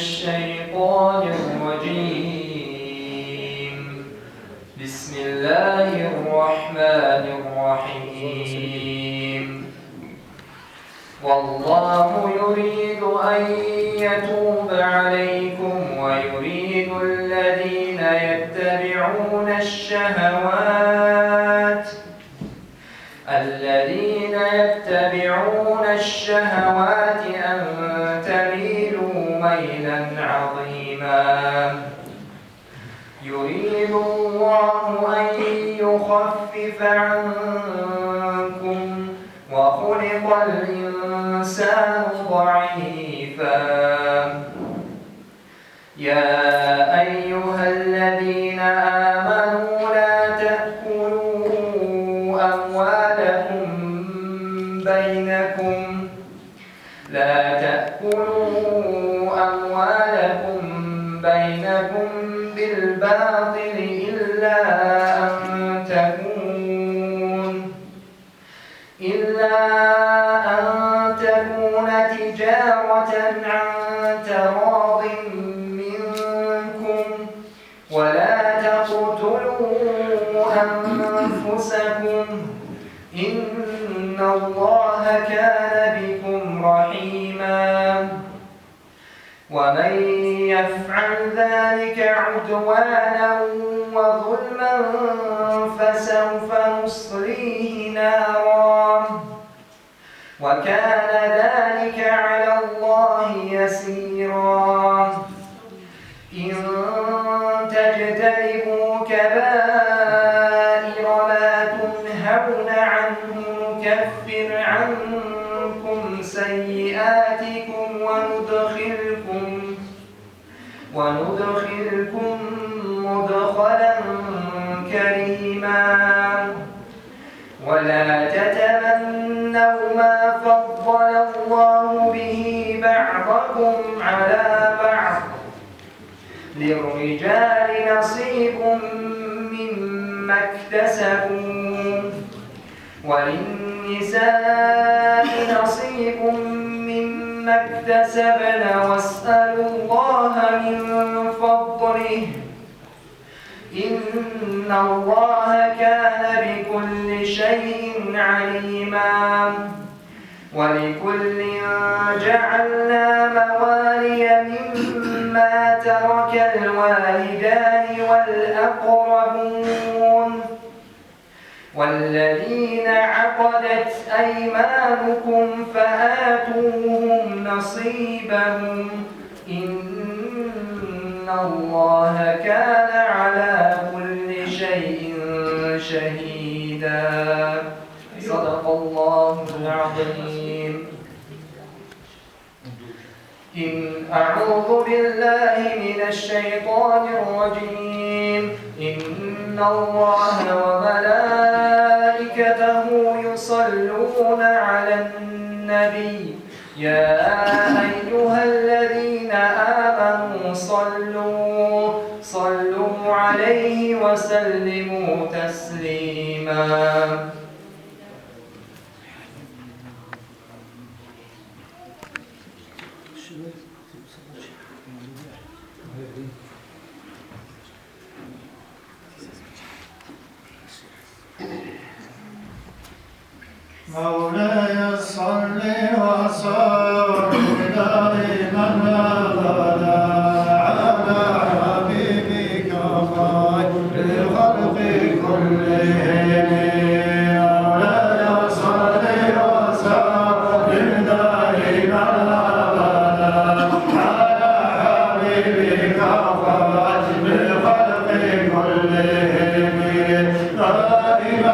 الشيطان الرجيم. بسم الله الرحمن الرحيم. والله يريد أن يتوب عليكم ويريد الذين يتبعون الشهوات أن تميلوا ميلا عظيما. يريد الله أن يخفف عنكم وخلق الإنسان ضعيفا. يا أيها الذين آمنوا لا تأكلوا أموالكم بينكم بالباطل إلا أن تكون تجارة عن تراض منكم ولا تقتلوا أنفسكم إن الله كان بكم رحيما. ومن يفعل ذلك عدوانا وظلما فسوف نصليه نارا وكان ذلك على الله يسيرا. إن تجتنبوا كبائر ما تنهون عنه نكفر عنكم سيئاتكم وندخلكم مدخلا كريما. ولا تتمنوا ما فضل الله به بعضكم على بعض. للرجال نصيب مما اكتسبوا وللنساء نصيب مما اكتسبن واسألوا الله من فضله إن الله كان بكل شيء عليما. ولكل جعلنا موالي مما ترك الوالدان والأقربون والذين عقدت أيمانكم فآتوهم نصيبهم إن الله كان على كل شيء شهيدا. صدق الله العظيم. أعوذ بالله من الشيطان الرجيم. إن الله وملائكته يصلون على النبي يا أيها الذين آمنوا صلوا عليه وسلموا تسليما. مولاي صل وسلم دائما أبدا على حبيبك خير الخلق كلهم. مولاي صل وسلم دائما أبدا على حبيبك خير الخلق كلهم. دائما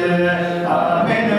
آمين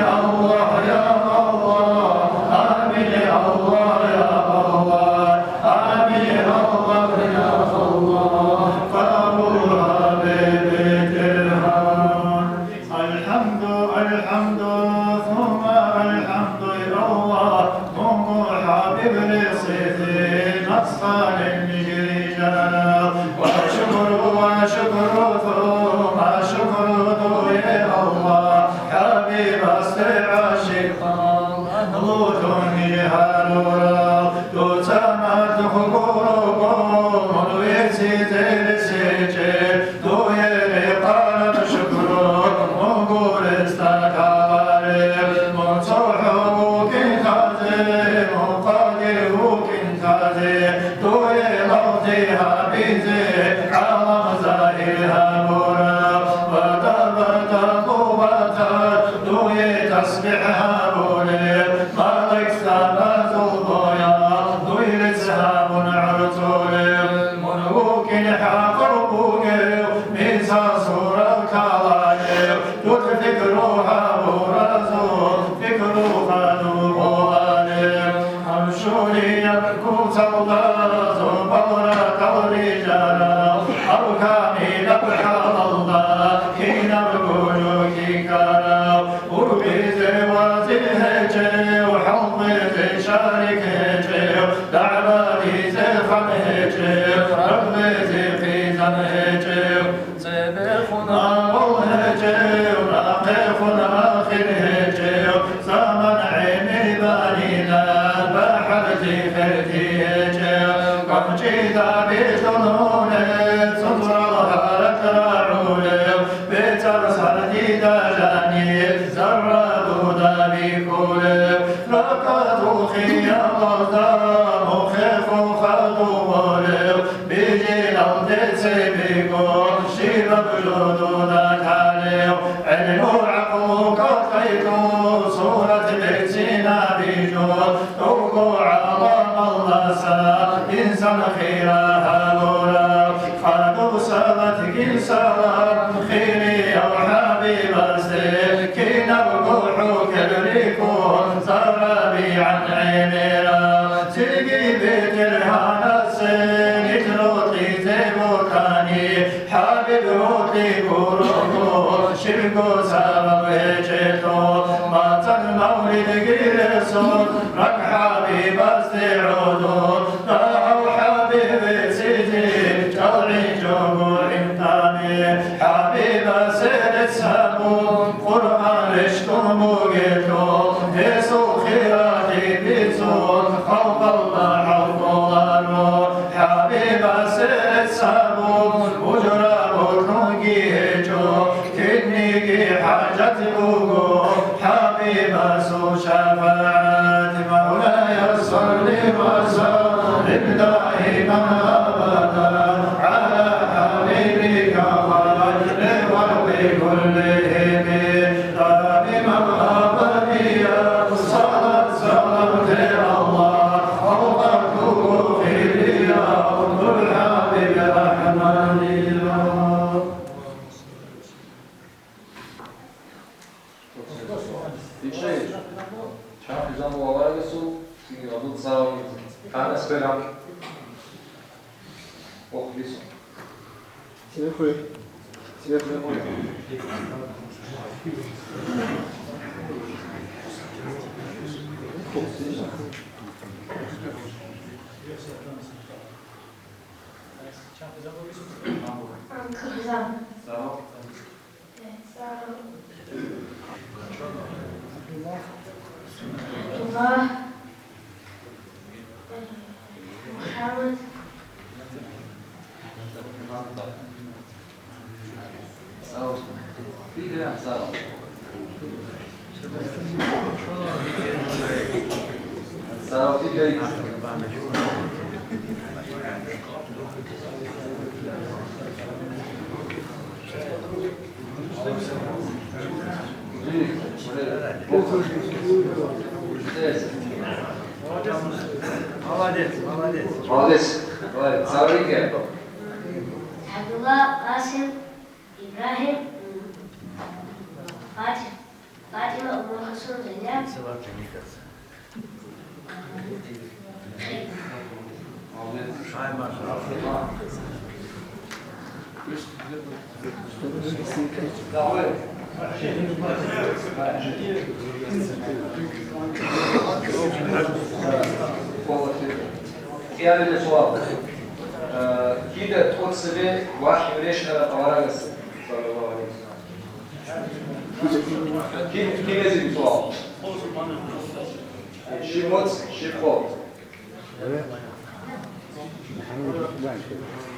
שימוץ, שיפחות.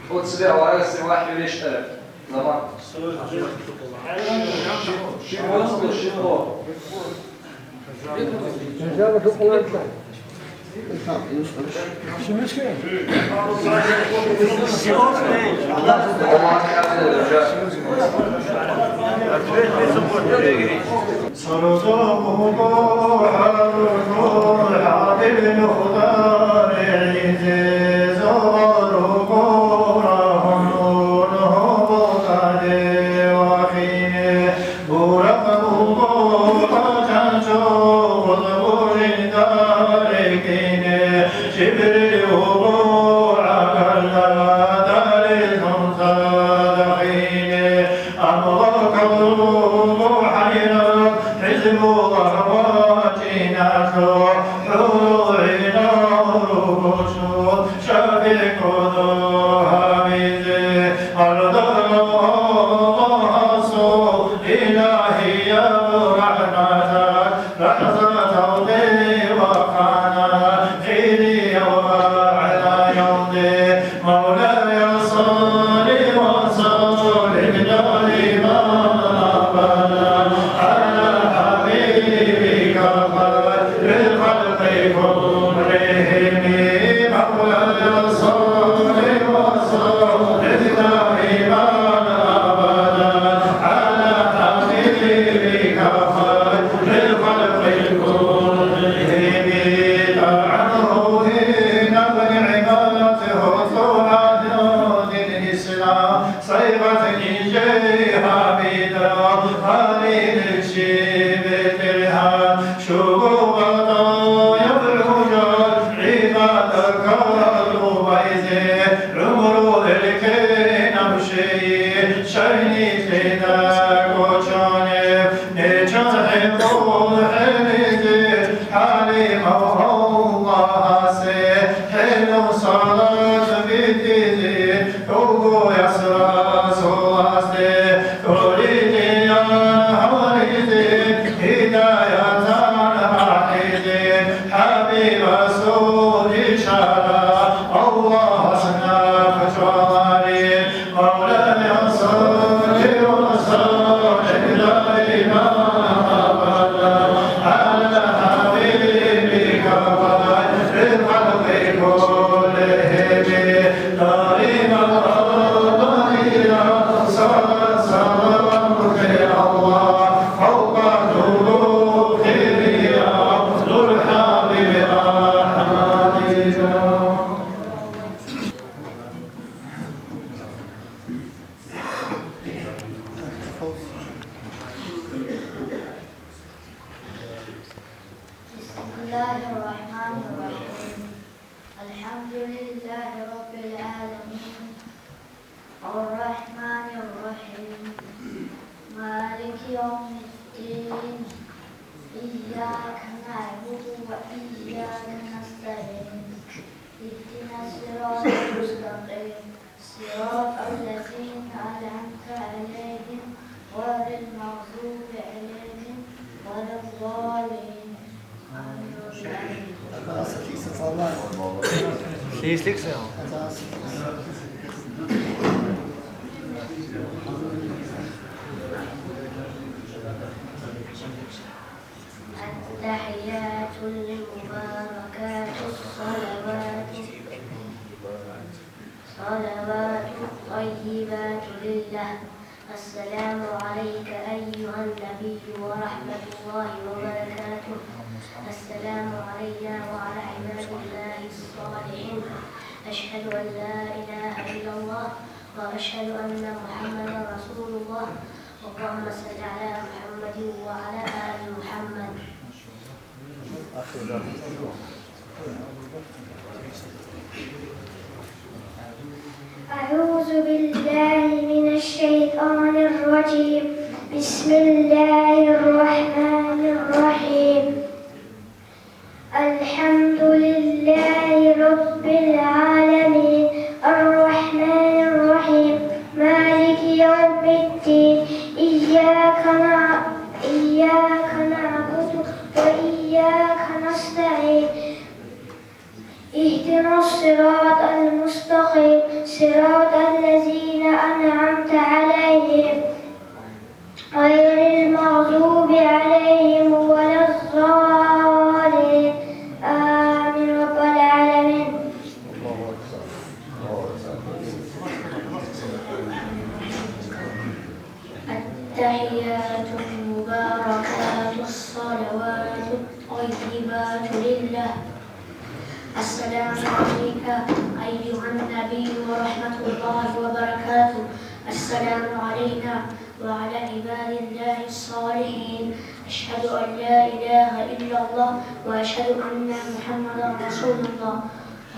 חוץ له ورأس واحد يشترك زمان שימוץ ושיפחות. التحيات المباركات الصلوات الطيبات لله. السلام عليك أيها النبي ورحمة الله وبركاته. السلام علينا وعلى عباد الله الصالحين. أشهد أن لا إله إلا الله وأشهد أن محمدا رسول الله. اللهم صل على محمد وعلى آل محمد. أعوذ بالله من الشيطان الرجيم. بسم الله الرحمن الرحيم. الحمد لله رب العالمين الرحمن الرحيم مالك يوم الدين. إياك نعبد وإياك نستعين اهدنا الصراط المستقيم صراط الذين أنعمت عليهم غير المغضوب عليهم ولا الضالين آمين رب العالمين. التحيات المباركات الصلوات الطيبات لله. السلام عليك أيها النبي ورحمة الله وبركاته. السلام علينا وعلى عباد الله الصالحين. أشهد أن لا إله إلا الله وأشهد أن محمدا رسول الله.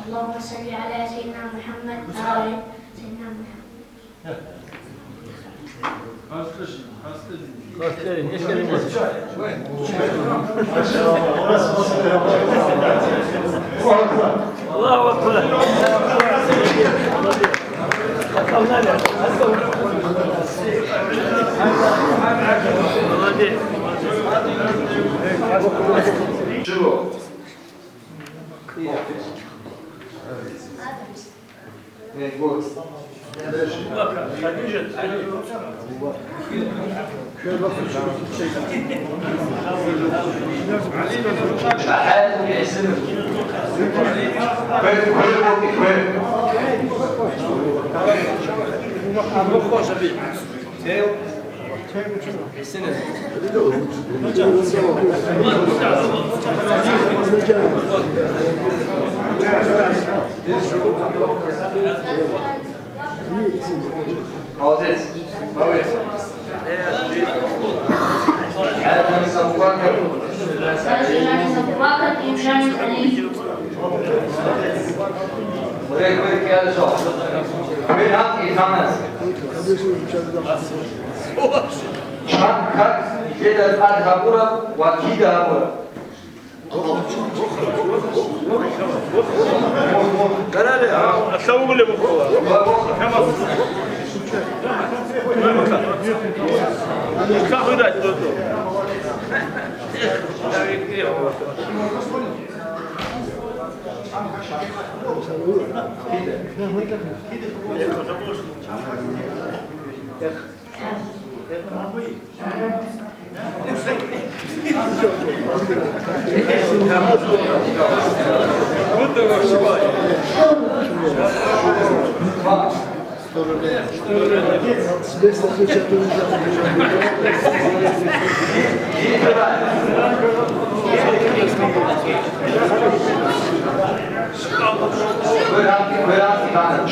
اللهم صل على سيدنا محمد وعلى سيدنا محمد. الله أكبر. Živo. Ne, god. حياته باسمه Молодец. Молодец. Adam Sabubakar. Buraya koyup geldi şu an. Bir hak itamaz. Şan kalk, jedel adhabura, vakida habura. Karale, aşağı bile bu kola. Kahve de tuttu.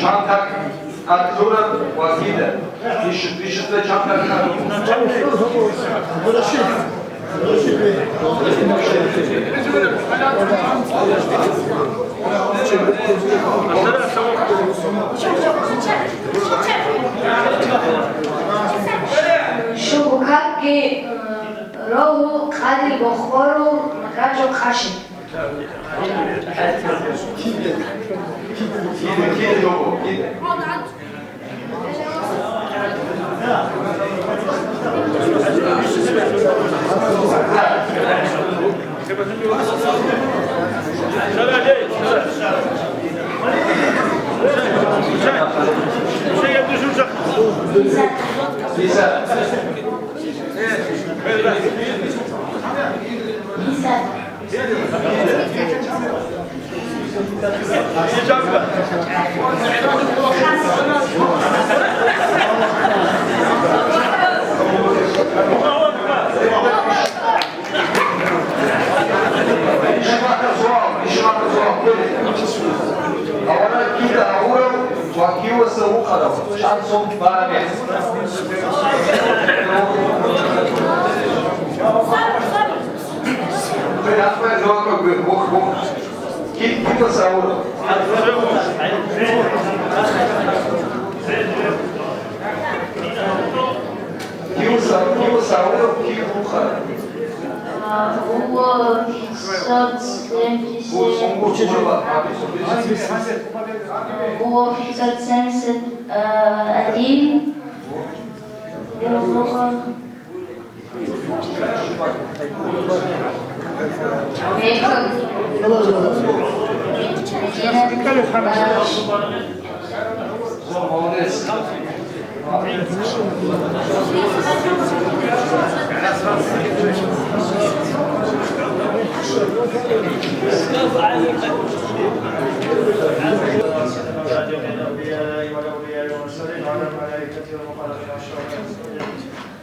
Čantak, Artura, Wazida. Više sve čantak. Šubukaki rohu kadi bohvoru nakađo kaši. Kide dobro, kide. هو في 1971 قديم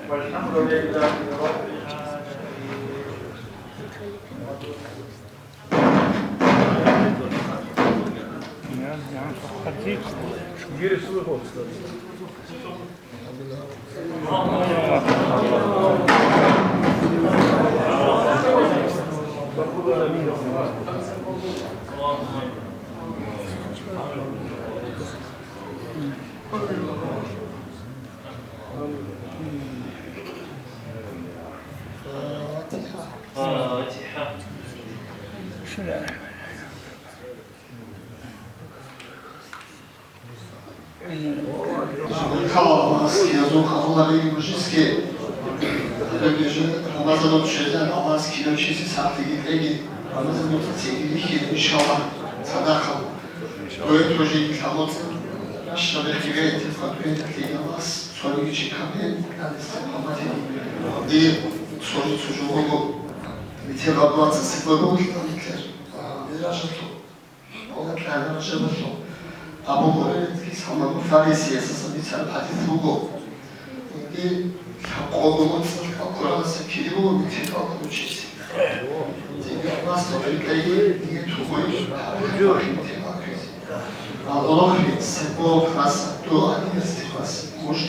والحمد لله رب Kalmaz ki yazın kapıları yumuşuz ki Ödücü Ramazan'a düşeceğiz namaz kilo çizi saklı gitmegi Ramazan'ın sevgili ki inşallah sadaka Böyle projeyi kalmasın Aşağıda hediye ettifak ve namaz soru için kabul yani istihamat edin diye soru çocuğu bu bir rablatı sıkları oluşturmaklar bir aşağı Olatlardan aşağı Ama bu sanırım Farisi esasında bir tane hadis bu. Bir kolunu Kur'an'ı kiri bu bir tek altını çizdi. Çünkü nasıl Türkleri diye tutmayı Allah bir bu nasıl dua edilmesi, boş